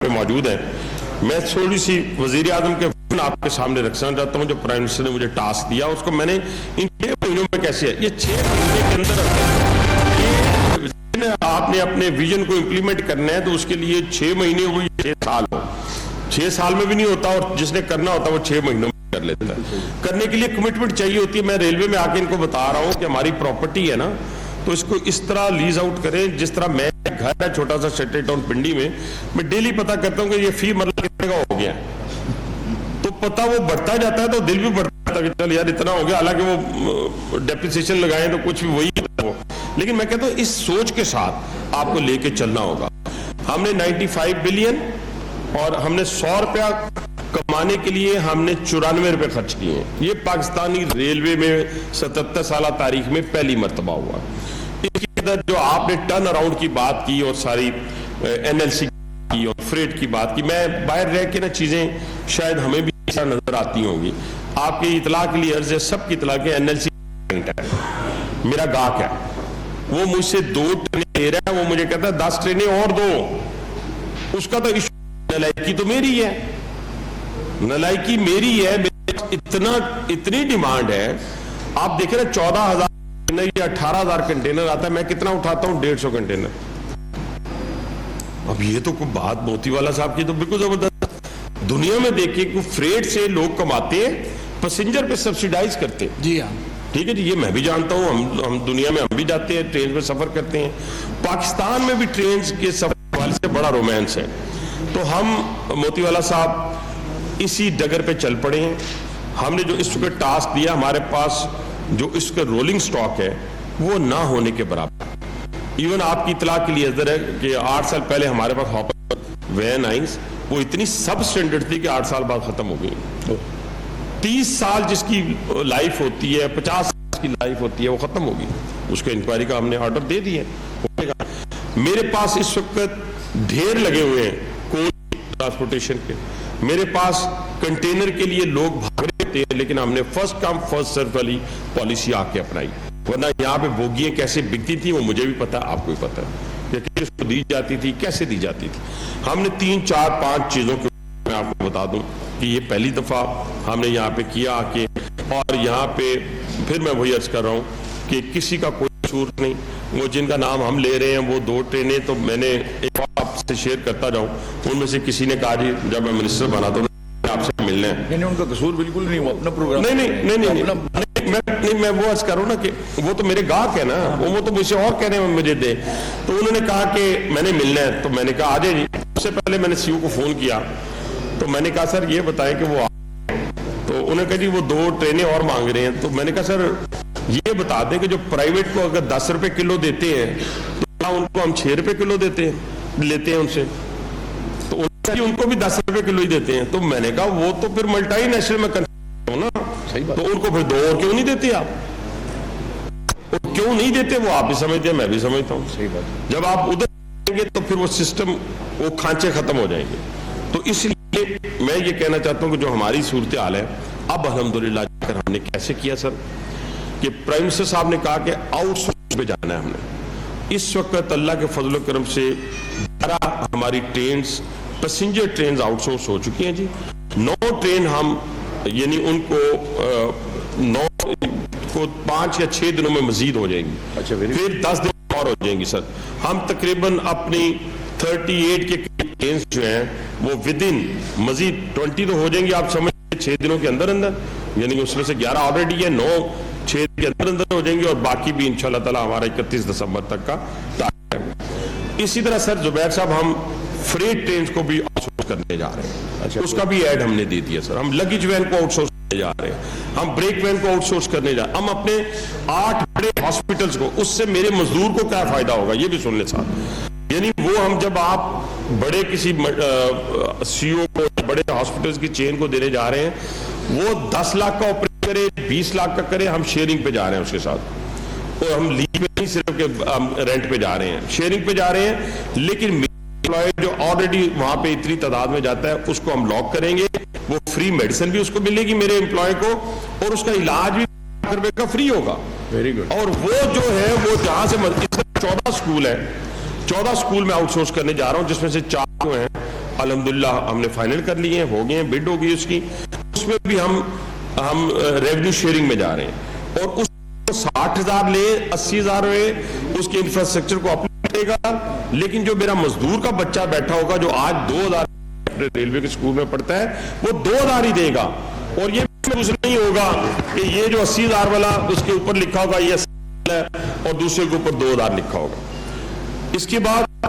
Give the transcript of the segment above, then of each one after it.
پہ موجود ہیں. میں تھوڑی سی وزیر اعظم کے آپ کے سامنے رکھنا چاہتا ہوں. جو پرائم منسٹر نے مجھے ٹاسک دیا اس کو میں نے ان 6 مہینوں میں کیسے ہے, یہ 6 مہینے کے اندر آپ نے اپنے ویژن کو امپلیمنٹ کرنا ہے تو اس کے لیے 6 مہینے ہوئی 6 سال ہو. 6 سال میں بھی نہیں ہوتا, اور جس نے کرنا ہوتا وہ 6 مہینوں میں کر لیتا ہے. کرنے کے لیے کمٹمنٹ چاہیے ہوتی ہے. میں ریلوے میں آ کے ان کو بتا رہا ہوں کہ ہماری پراپرٹی ہے نا, تو اس کو اس طرح لیز آؤٹ کریں جس طرح میں گھر ہے چھوٹا سا سیٹل ٹاؤن پنڈی میں ڈیلی پتا کرتا ہوں کہ یہ فی مرلہ کتنے کا ہو گیا, تو پتہ وہ بڑھتا جاتا ہے تو دل بھی بڑھتا ہے کہ چل یار اتنا ہو گیا, حالانکہ وہ ڈیپریسیشن لگائیں تو کچھ بھی وہی ہو. لیکن میں کہتا ہوں اس سوچ کے ساتھ آپ کو لے کے چلنا ہوگا. ہم نے 95 بلین اور ہم نے 100 روپیہ کمانے کے لیے ہم نے 94 روپے خرچ کیے ہیں. یہ پاکستانی ریلوے میں 77 سالہ تاریخ میں پہلی مرتبہ ہوا. اس کے اندر جو آپ نے ٹرن اراؤنڈ کی بات کی اور ساری NLC کی اور فریٹ کی بات کی, میں باہر رہ کے نا چیزیں شاید ہمیں بھی ایسا نظر آتی ہوں گی. آپ کی اطلاع کے لیے عرض ہے, سب کی اطلاع کے NLC میرا گاہک ہے, وہ مجھ سے 2 ٹرینیں لے رہا ہے, وہ مجھے کہتا ہے 10 ٹرینیں اور دو. اس کا تو ایشو, نلائکی تو میری ہے, نلائکی میری ہے. اتنی ڈیمانڈ ہے. آپ دیکھیں نا 14,000 یا 18,000 کنٹینر آتا ہے, میں کتنا اٹھاتا ہوں 150 کنٹینر. اب یہ تو کوئی بات موتی والا صاحب کی تو بالکل زبردست. دنیا میں دیکھیں کہ فریٹ سے لوگ کماتے ہیں, پیسنجر پہ سبسیڈائز کرتے ہیں. جی ہاں ٹھیک ہے جی, یہ میں بھی جانتا ہوں. ہم دنیا میں ہم بھی جاتے ہیں, ٹرین میں سفر کرتے ہیں. پاکستان میں بھی ٹرین کے سفر والے سے بڑا رومانس ہے. تو ہم موتی والا صاحب اسی ڈگر پہ چل پڑے ہیں. ہم نے جو اس وقت ٹاسک دیا, ہمارے پاس جو اس کا رولنگ سٹاک ہے وہ نہ ہونے کے برابر. ایون آپ کی اطلاع کے لیے ادھر ہے کہ 8 سال پہلے ہمارے پاس ہاپر وین آئی, وہ اتنی سب سٹینڈرڈ تھی کہ 8 سال بعد ختم ہو گئی. 30 سال جس کی لائف ہوتی ہے, 50 سال کی لائف ہوتی ہے, وہ ختم ہوگی. اس کے انکوائری کا ہم نے آرڈر دے دیا. میرے پاس اس وقت ڈھیر لگے ہوئے ہیں کوئی ٹرانسپورٹیشن کے. میرے پاس کنٹینر کے لیے لوگ بھاگ رہے ہوتے ہیں, لیکن ہم نے فرسٹ کم فرسٹ سرو والی پالیسی آ کے اپنائی. ورنہ یہاں پہ بوگیاں کیسے بکتی تھی وہ مجھے بھی پتا, آپ کو بھی پتا ہے کہ کس کو دی جاتی تھی, کیسے دی جاتی تھی. ہم نے 3 4 5 چیزوں کے میں آپ کو بتا دوں کہ یہ پہلی دفعہ ہم نے یہاں پہ کیا آ کے. اور یہاں پہ پھر میں وہی عرض کر رہا ہوں کہ کسی کا کوئی قصور نہیں. وہ جن کا نام ہم لے رہے ہیں وہ 2 ٹرینیں تو میں نے ایک آپ سے شیئر کرتا جاؤں. ان میں سے کسی نے کہا جی جب میں منسٹر بنا تو آپ سے ملنا ہے. نہیں ان کا قصور بالکل نہیں, وہ اپنا پروگرام نہیں میں وہ عرض کروں نا کہ وہ تو میرے گاہک ہے نا, وہ تو مجھ سے اور کہہ رہے ہیں مجھے دے. تو انہوں نے کہا کہ میں نے ملنا ہے, تو میں نے کہا آ جائے جی. اس سے پہلے میں نے CO کو فون کیا, تو میں نے کہا سر یہ بتائیں کہ وہ تو انہوں نے کہا جی وہ 2 ٹرینیں اور مانگ رہے ہیں. تو میں نے کہا سر یہ بتا دیں کہ جو پرائیویٹ کو اگر 10 روپے کلو دیتے ہیں تو ان کو ہم 6 روپے کلو لیتے ہیں ان سے, تو ان کو بھی 10 روپے کلو ہی دیتے ہیں. تو میں نے کہا وہ تو پھر ملٹی نیشنل میں کنسرن ہو نا, تو ان کو پھر 2 اور کیوں نہیں دیتے آپ, کیوں نہیں دیتے وہ آپ بھی سمجھتے ہیں, میں بھی سمجھتا ہوں. صحیح بات. جب آپ ادھر جائیں گے تو پھر وہ سسٹم, وہ کھانچے ختم ہو جائیں گے. تو اس لیے میں یہ کہنا چاہتا ہوں کہ جو ہماری صورتحال ہے اب الحمدللہ ہم نے کیسے کیا سر, کہ پرائم منسٹر صاحب نے کہا کہ آؤٹ سورس پہ جانا ہے. ہم نے اس وقت اللہ کے فضل و کرم سے 12 ہماری trains passenger trains out source ہو چکی ہیں جی. 9 ٹرین ہم یعنی ان کو 9 کو 5 یا 6 دنوں میں مزید ہو جائیں گی. اچھا, پھر 10 دن اور ہو جائیں گی سر. ہم تقریباً اپنی 38 کے ٹرینز جو ہیں وہ ودن مزید 20 تو ہو جائیں گی, آپ سمجھ 6 دنوں کے اندر, یعنی اس میں سے 11 آلریڈی ہے, 9 6 کے اندر ہو جائیں گے, اور باقی بھی انشاءاللہ تعالی ہمارا 31 دسمبر تک کا ٹارگیٹ ہے. اسی طرح سر زبیر صاحب ہم فریٹ ٹرینز کو بھی آؤٹ سورس کرنے جا رہے ہیں. اچھا, اس کا بھی ایڈ ہم نے دے دیا سر. ہم لگیج وین کو آؤٹ سورس کرنے جا رہے ہیں, ہم بریک وین کو آؤٹ سورس کرنے جا رہے ہیں. ہم اپنے 8 بڑے ہاسپٹلز کو, اس سے میرے مزدور کو کیا فائدہ ہوگا یہ بھی سن لیں ساتھ. یعنی وہ ہم جب آپ بڑے کسی CO کو بڑے ہاسپٹلز کی چین کو دینے جا رہے ہیں, وہ 10 لاکھ کا آپریٹ کرے, 20 لاکھ کا کرے, ہم شیئرنگ پہ جا رہے ہیں اس کے ساتھ. اور ہم لیز پہ نہیں صرف کہ ہم رینٹ پہ جا رہے ہیں, شیئرنگ پہ جا رہے ہیں. لیکن امپلائی جو آلریڈی وہاں پہ اتنی تعداد میں جاتا ہے اس کو ہم لاک کریں گے, وہ فری میڈیسن بھی اس کو ملے گی میرے امپلائی کو, اور اس کا علاج بھی روپے کا فری ہوگا. Very good. اور وہ جو ہے وہ جہاں سے 14 اسکول ہے, 14 اسکول میں آؤٹ سورس کرنے جا رہا ہوں, جس میں سے 4 جو ہیں الحمدللہ ہم نے فائنل کر لیے ہیں, ہو گئے ہیں, بڈ ہو گئی اس کی. اس میں بھی ہم ریونیو شیئرنگ میں جا رہے ہیں, اور اس 60,000 لے 80,000 ہوئے اس کے انفراسٹرکچر کو اپنے دے گا. لیکن جو میرا مزدور کا بچہ بیٹھا ہوگا جو آج 2,000 ریلوے کے اسکول میں پڑھتا ہے, وہ 2,000 ہی دے گا. اور یہ کچھ نہیں ہوگا کہ یہ جو 80,000 والا اس کے اوپر لکھا ہوگا یہ 80,000 ہے اور دوسرے کے اوپر 2,000 لکھا ہوگا. اس کے بعد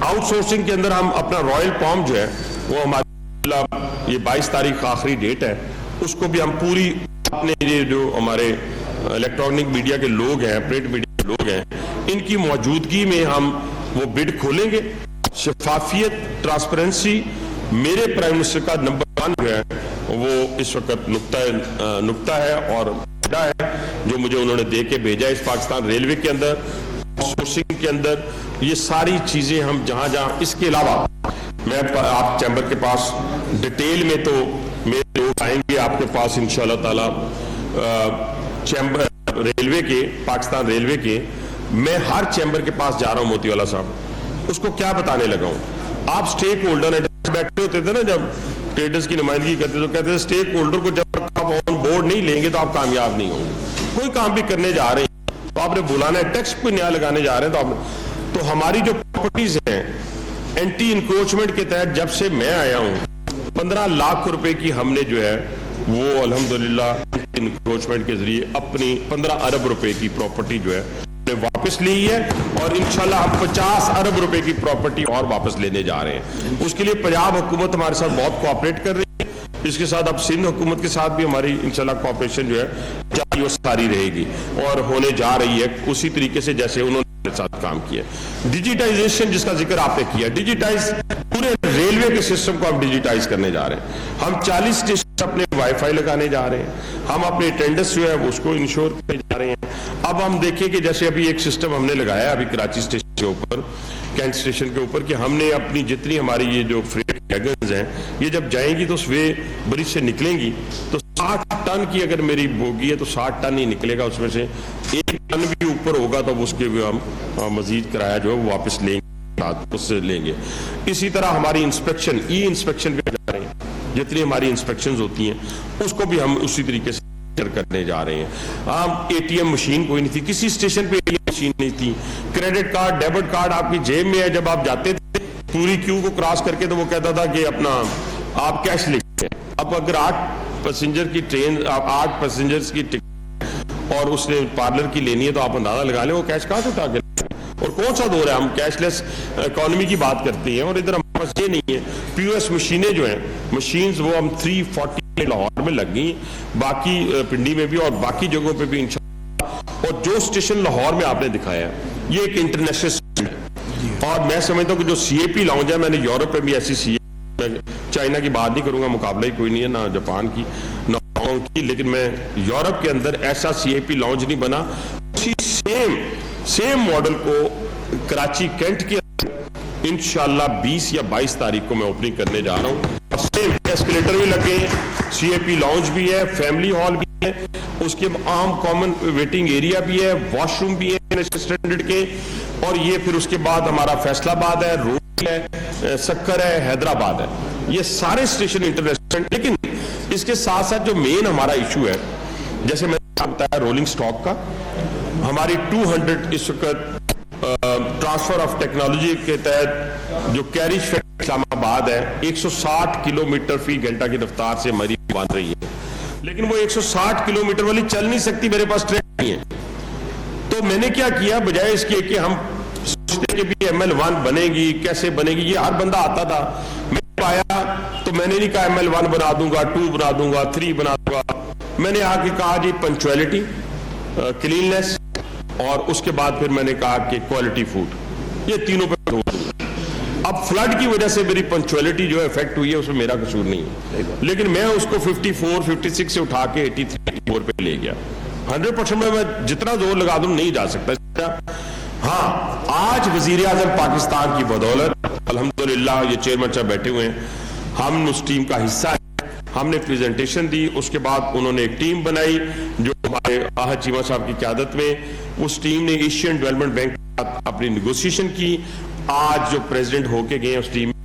آؤٹ سورسنگ کے اندر ہم اپنا رائل پام جو ہے وہ ہماری یہ 22 تاریخ کا آخری ڈیٹ ہے, اس کو بھی ہم پوری اپنے یہ جو ہمارے الیکٹرانک میڈیا کے لوگ ہیں, پرنٹ میڈیا کے لوگ ہیں, ان کی موجودگی میں ہم وہ بڈ کھولیں گے. شفافیت, ٹرانسپیرنسی میرے پرائم منسٹر کا نمبر 1 جو ہے وہ اس وقت نقطہ ہے اور ہے جو مجھے انہوں نے دے کے بھیجا اس پاکستان ریلوے کے اندر, سورسنگ کے اندر. یہ ساری چیزیں ہم جہاں اس کے علاوہ میں آپ چیمبر کے پاس ڈیٹیل میں تو میرے لوگ آئیں گے آپ کے پاس انشاءاللہ تعالی چیمبر ریلوے کے, پاکستان ریلوے کے. میں ہر چیمبر کے پاس جا رہا ہوں موتی والا صاحب, اس کو کیا بتانے لگا ہوں. آپ سٹیک ہولڈر بیٹھے ہوتے تھے نا جب ٹریڈرز کی نمائندگی کرتے تو کہتے تھے سٹیک ہولڈر کو جب آپ آن بورڈ نہیں لیں گے تو آپ کامیاب نہیں ہوں گے. کوئی کام بھی کرنے جا رہے ہیں تو آپ نے بلانا ہے, ٹیکس کوئی نیا لگانے جا رہے ہیں تو ہماری جو پراپرٹیز ہیں اینٹی انکروچمنٹ کے تحت جب سے میں آیا ہوں 15 لاکھ روپے کی ہم نے جو ہے وہ الحمدللہ انکروچمنٹ کے ذریعے اپنی 15 ارب روپے کی پراپرٹی جو ہے واپس لی ہے, اور انشاءاللہ ہم 50 ارب روپے کی پراپرٹی اور واپس لینے جا رہے ہیں. اس کے لیے پنجاب حکومت ہمارے ساتھ بہت کوآپریٹ کر رہی ہے. اس کے ساتھ اب سندھ حکومت کے ساتھ بھی ہماری انشاءاللہ کوآپریشن جو ہے جاری و ساری رہے گی اور ہونے جا رہی ہے اسی طریقے سے جیسے انہوں نے ساتھ کام کیا. ڈیجیٹائزیشن جس کا ذکر آپ نے کیا, ڈیجیٹائز پورے ریلوے کے سسٹم کو ہم ڈیجیٹائز کرنے جا رہے ہیں. ہم 40 اسٹیشن اپنے وائی فائی لگانے جا رہے ہیں, ہم اپنے اٹینڈنس جو ہے اس کو انشور کرنے جا رہے ہیں. اب ہم دیکھیں کہ جیسے ابھی ایک سسٹم ہم نے لگایا ابھی کراچی اسٹیشن کے اوپر, کینٹ اسٹیشن کے اوپر, کہ ہم نے اپنی جتنی ہماری یہ جو فریٹ ویگنز ہیں یہ جب جائیں گی تو سوے برج سے نکلیں گی تو 60 ٹن کی اگر میری بوگی ہے تو 60 ٹن ہی نکلے گا, اس میں سے 1 ٹن بھی اوپر ہوگا تو اس کے بھی ہم مزید کرایہ جو ہے وہ واپس لیں گے, اس سے لیں گے. اسی طرح ہماری انسپیکشن, ای انسپیکشن بھی جا رہے ہیں, جتنی ہماری انسپیکشنز ہوتی ہیں اس کو بھی ہم اسی طریقے سے کرنے جا رہے ہیں. اے ٹی ایم مشین کوئی نہیں تھی, کسی اسٹیشن پہ اے ٹی ایم مشین نہیں تھی. کریڈٹ کارڈ, ڈیبٹ کارڈ آپ کی جیب میں ہے, جب آپ جاتے تھے پوری کیو کو کراس کر کے تو وہ کہتا تھا کہ اپنا آپ کیش لکھتے ہیں. اب اگر 8 پیسنجر کی ٹرین, 8 پیسنجرز کی ٹکٹ اور اس نے پارلر کی لینی ہے تو آپ اندازہ لگا لیں وہ کیش کہاں سے اٹھا کے. اور کون سا دور ہے, ہم کیش لیس اکانومی کی بات کرتے ہیں اور ادھر ہمارے پاس یہ نہیں ہے. پی او ایس مشینیں جو ہیں مشینز وہ ہم 340 لاہور میں لگ گئی, باقی پنڈی میں بھی اور باقی جگہوں پہ بھی انشاءاللہ. اور جو اسٹیشن لاہور میں آپ نے دکھایا ہے یہ ایک انٹرنیشنل اسٹیشن ہے, اور میں سمجھتا ہوں کہ جو سی اے پی لاؤنج ہے, میں نے یورپ میں بھی ایسی سی اے, چائنا کی بات نہیں کروں گا, مقابلہ ہی کوئی نہیں ہے, نہ جاپان کی نہ ہانگ کانگ کی, لیکن میں یورپ کے اندر ایسا سی اے پی لاؤنج نہیں بنا. اسی سیم ماڈل کو کراچی کینٹ کے انشاءاللہ 20 یا 22 تاریخ کو میں اوپننگ کرنے جا رہا ہوں. سیم ایسکیلیٹر بھی لگے ہیں, سی اے پی لاؤنج بھی ہے, فیملی ہال بھی ہے, اس کے عام کامن ویٹنگ ایریا بھی ہے, واش روم بھی ہے اسٹینڈرڈ کے. اور یہ پھر اس کے بعد ہمارا فیصل آباد ہے, روڈ ہے, سکر ہے, حیدرآباد ہے, یہ سارے اسٹیشن انٹرنیشنل. لیکن اس کے ساتھ ساتھ جو مین ہمارا ایشو ہے, جیسے میں نے بتایا رولنگ سٹاک کا, ہماری 200 اس وقت ٹرانسفر آف ٹیکنالوجی کے تحت جو کیریج فیکٹری اسلام آباد ہے 160 کلومیٹر فی گھنٹہ کی رفتار سے ہماری بن رہی ہے, لیکن وہ 160 کلومیٹر والی چل نہیں سکتی, میرے پاس ٹرین نہیں ہے. تو میں نے کیا کیا, بجائے اس کے کہ ہم سوچتے کہ بھی ML1 بنے گی, کیسے بنے گی, یہ ہر بندہ آتا تھا, میں آیا تو میں نے نہیں کہا ML1 بنا دوں گا, 2 بنا دوں گا, 3 بنا دوں گا. میں نے آ کے کہا جی پنکچویلٹی, کلیننس, اور اس کے بعد پھر میں نے کہا کہ کوالٹی فوڈ, یہ تینوں پہ زور دوں. اب فلڈ کی وجہ سے میری پنکچویلٹی جو افیکٹ ہوئی ہے اس میں میرا قصور نہیں ہے, لیکن میں اس کو 54 56 سے اٹھا کے 83 84 پہ لے گیا. 100% میں جتنا زور لگا دوں نہیں جا سکتا. ہاں آج وزیر اعظم پاکستان کی بدولت الحمدللہ یہ چیئرمین صاحب بیٹھے ہوئے ہیں, ہم اس ٹیم کا حصہ ہے. ہم نے پریزنٹیشن دی, اس کے بعد انہوں نے ایک ٹیم بنائی جو ہمارے آہد چیمہ صاحب کی قیادت میں, اس ٹیم نے ایشین ڈیولپمنٹ بینک کے ساتھ اپنی نیگوسیشن کی. آج جو پریزیڈنٹ ہو کے گئے اس ٹیم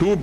$2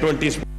20